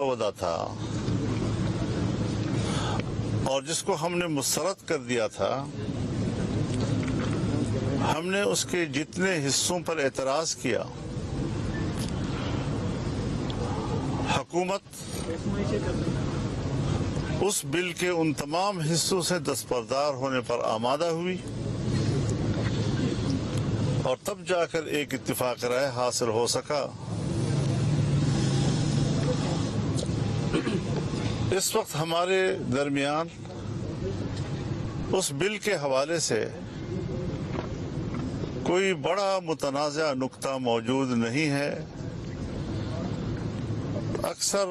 وعدہ تھا اور جس کو ہم نے مسترد کر دیا تھا، ہم نے اس کے جتنے حصوں پر اعتراض کیا، حکومت اس بل کے ان تمام حصوں سے دستبردار ہونے پر آمادہ ہوئی اور تب جا کر ایک اتفاق رائے حاصل ہو سکا۔ اس وقت ہمارے درمیان اس بل کے حوالے سے کوئی بڑا متنازع نقطہ موجود نہیں ہے۔ اکثر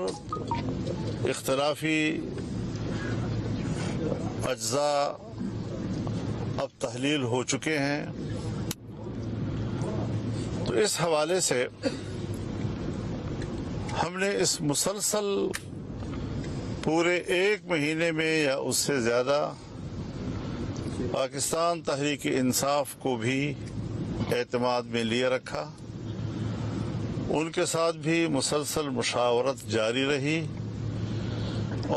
اختلافی اجزاء اب تحلیل ہو چکے ہیں، تو اس حوالے سے ہم نے اس مسلسل پورے 1 مہینے میں یا اس سے زیادہ پاکستان تحریک انصاف کو بھی اعتماد میں لیے رکھا، ان کے ساتھ بھی مسلسل مشاورت جاری رہی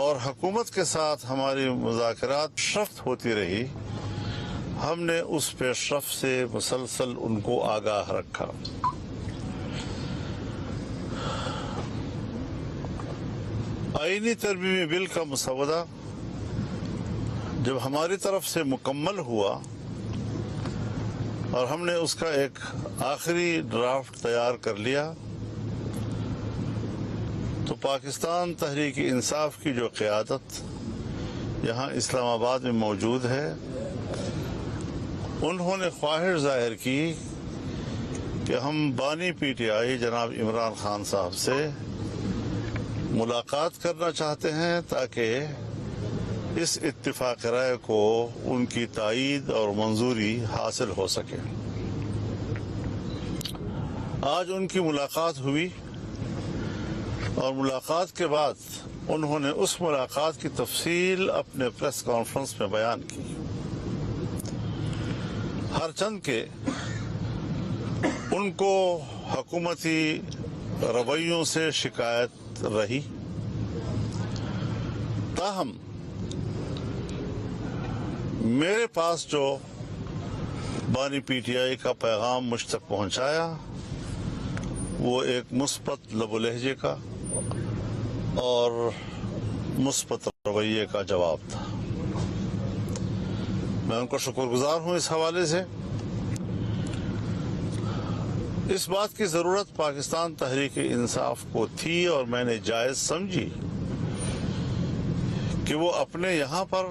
اور حکومت کے ساتھ ہماری مذاکرات پیش رفت ہوتی رہی۔ ہم نے اس پیش رفت سے مسلسل ان کو آگاہ رکھا۔ آئینی ترمیمی بل کا مسودہ جب ہماری طرف سے مکمل ہوا اور ہم نے اس کا ایک آخری ڈرافٹ تیار کر لیا، تو پاکستان تحریک انصاف کی جو قیادت یہاں اسلام آباد میں موجود ہے، انہوں نے خواہش ظاہر کی کہ ہم بانی پی ٹی آئی جناب عمران خان صاحب سے ملاقات کرنا چاہتے ہیں تاکہ اس اتفاق رائے کو ان کی تائید اور منظوری حاصل ہو سکے۔ آج ان کی ملاقات ہوئی اور ملاقات کے بعد انہوں نے اس ملاقات کی تفصیل اپنے پریس کانفرنس میں بیان کی۔ ہر چند کے ان کو حکومتی رویوں سے شکایت رہی، تاہم میرے پاس جو بانی پی ٹی آئی کا پیغام مجھ تک پہنچایا وہ ایک مثبت لب و لہجے کا اور مثبت رویے کا جواب تھا۔ میں ان کو شکر گزار ہوں اس حوالے سے۔ اس بات کی ضرورت پاکستان تحریک انصاف کو تھی اور میں نے جائز سمجھی کہ وہ اپنے یہاں پر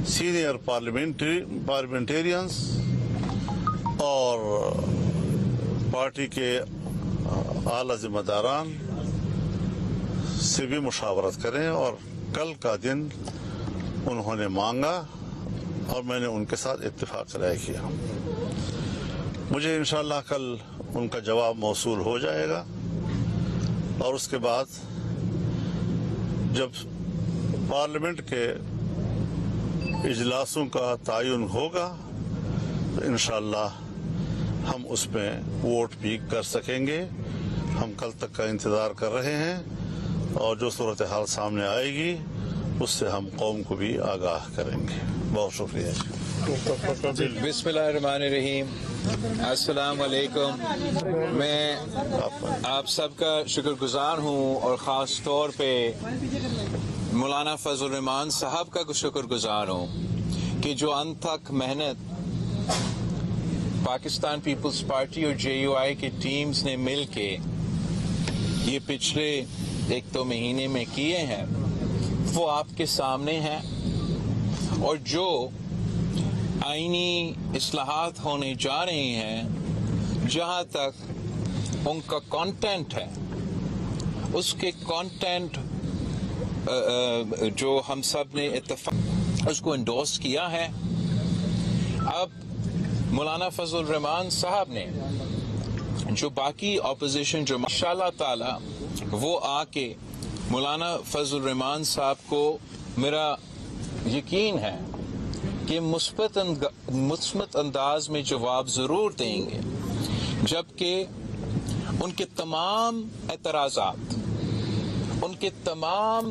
سینئر پارلیمنٹیرینز اور پارٹی کے اعلی ذمہ داران سے بھی مشاورت کریں، اور کل کا دن انہوں نے مانگا اور میں نے ان کے ساتھ اتفاق رائے کیا۔ مجھے انشاءاللہ کل ان کا جواب موصول ہو جائے گا اور اس کے بعد جب پارلیمنٹ کے اجلاسوں کا تعین ہوگا تو انشاءاللہ ہم اس میں ووٹ بھی کر سکیں گے۔ ہم کل تک کا انتظار کر رہے ہیں اور جو صورتحال سامنے آئے گی اس سے ہم قوم کو بھی آگاہ کریں گے۔ بہت شکریہ۔ بسم اللہ الرحمن الرحیم۔ السلام علیکم۔ میں آپ سب کا شکر گزار ہوں اور خاص طور پہ مولانا فضل الرحمان صاحب کا شکر گزار ہوں کہ جو انت تک محنت پاکستان پیپلز پارٹی اور جے یو آئی کی ٹیمز نے مل کے یہ پچھلے 1-2 مہینے میں کیے ہیں وہ آپ کے سامنے ہیں، اور جو آئینی اصلاحات ہونے جا رہی ہیں جہاں تک ان کا کانٹینٹ ہے، اس کے کانٹینٹ جو ہم سب نے اتفاق اس کو انڈورس کیا ہے۔ اب مولانا فضل الرحمان صاحب نے جو باقی اپوزیشن جو انشاءاللہ تعالی وہ آ کے مولانا فضل الرحمان صاحب کو میرا یقین ہے کہ مثبت انداز میں جواب ضرور دیں گے، جبکہ ان کے تمام اعتراضات، بلکہ تمام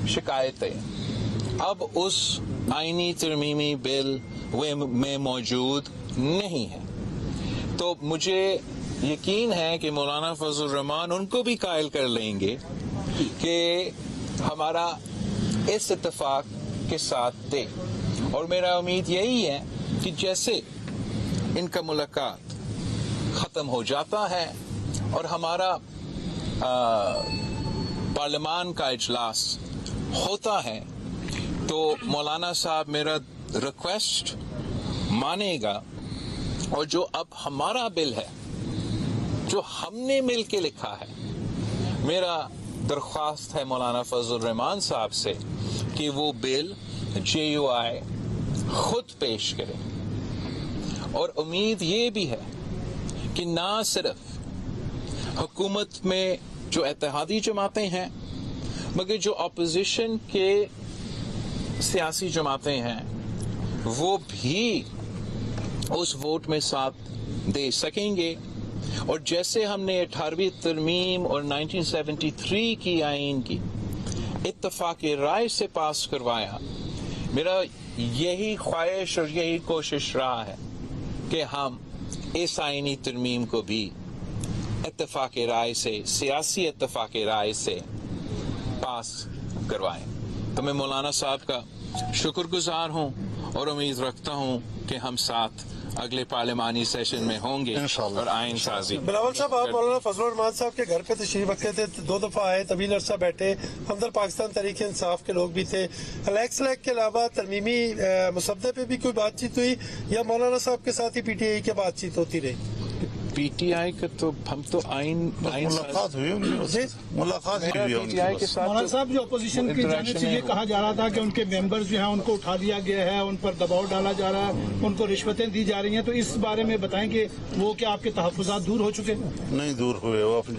شکایتیں اب اس آئینی ترمیمی بل میں موجود نہیں ہیں. تو مجھے یقین ہے کہ مولانا فضل الرحمان ان کو بھی قائل کر لیں گے کہ ہمارا اس اتفاق کے ساتھ دے. اور میرا امید یہی ہے کہ جیسے ان کا ملاقات ختم ہو جاتا ہے اور ہمارا پارلیمان کا اجلاس ہوتا ہے تو مولانا صاحب میرا ریکویسٹ مانے گا اور جو اب ہمارا بل ہے جو ہم نے مل کے لکھا ہے، میرا درخواست ہے مولانا فضل الرحمان صاحب سے کہ وہ بل JUI خود پیش کرے. اور امید یہ بھی ہے کہ نہ صرف حکومت میں جو اتحادی جماعتیں ہیں مگر جو اپوزیشن کے سیاسی جماعتیں ہیں وہ بھی اس ووٹ میں ساتھ دے سکیں گے. اور جیسے ہم نے 18ویں ترمیم اور 1973 کی آئین کی اتفاق رائے سے پاس کروایا، میرا یہی خواہش اور یہی کوشش رہا ہے کہ ہم اس آئینی ترمیم کو بھی اتفاق رائے سے، سیاسی اتفاق رائے سے پاس کروائیں. تو میں مولانا صاحب کا شکر گزار ہوں اور امید رکھتا ہوں کہ ہم ساتھ اگلے پارلیمانی سیشن میں ہوں گے اور آئین سازی. بلاول صاحب، آپ مولانا فضل الرحمان صاحب کے گھر پہ تشریف رکھتے تھے، 2 دفعہ آئے، طویل عرصہ بیٹھے، ہمدرد پاکستان تحریک انصاف کے لوگ بھی تھے. الیکس لیک کے علاوہ ترمیمی مسودے پہ بھی کوئی بات چیت ہوئی یا مولانا صاحب کے ساتھ ہی PTI کی بات چیت ہوتی رہی؟ PTI کا تو ہم تو آئین ملاقات ہوئی ملاقات PTI کے ساتھ. مولانا صاحب، جو اپوزیشن کی جانب سے یہ کہا جا رہا تھا کہ ان کے ممبرز جو ہیں ان کو اٹھا دیا گیا ہے، ان پر دباؤ ڈالا جا رہا ہے، ان کو رشوتیں دی جا رہی ہیں، تو اس بارے میں بتائیں کہ وہ کیا آپ کے تحفظات دور ہو چکے؟ نہیں دور ہوئے، وہ اپنی